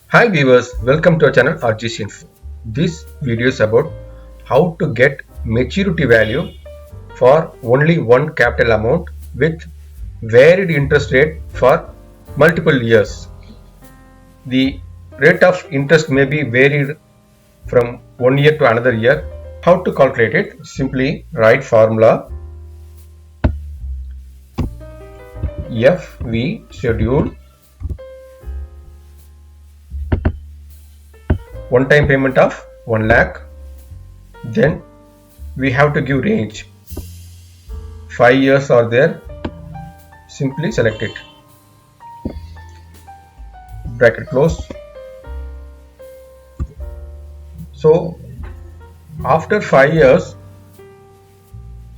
Hi viewers, welcome to our channel RGC Info. This video is about how to get maturity value for only one capital amount with varied interest rate for multiple years. The rate of interest may be varied from one year to another year. How to calculate it? Simply write formula FV schedule, one time payment of 1 lakh. Then we have to give range. 5 years are there, simply select it, bracket close. So after 5 years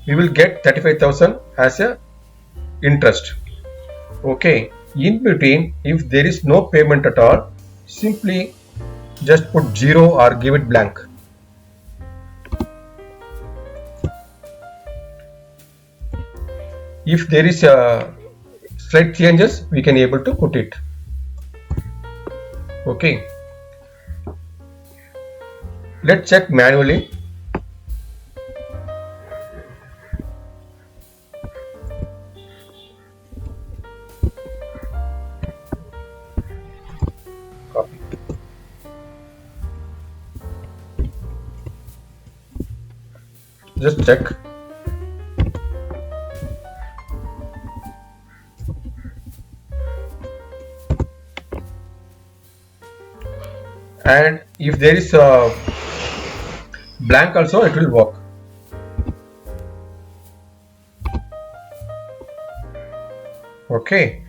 we will get 35,000 as a interest. Okay, in between, if there is no payment at all, simply just put 0 or give it blank. If there is a slight changes, we can able to put it. Okay, let's check manually. Copy. Just check. And if there is a blank also, it will work. Okay,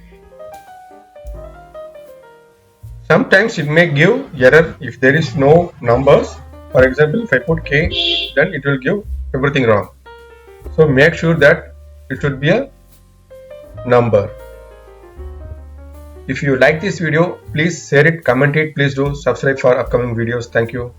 sometimes it may give error if there is no numbers. For example, if I put K, then it will give everything wrong. So make sure that it should be a number. If you like this video, please share it, comment it, please do subscribe for upcoming videos. Thank you.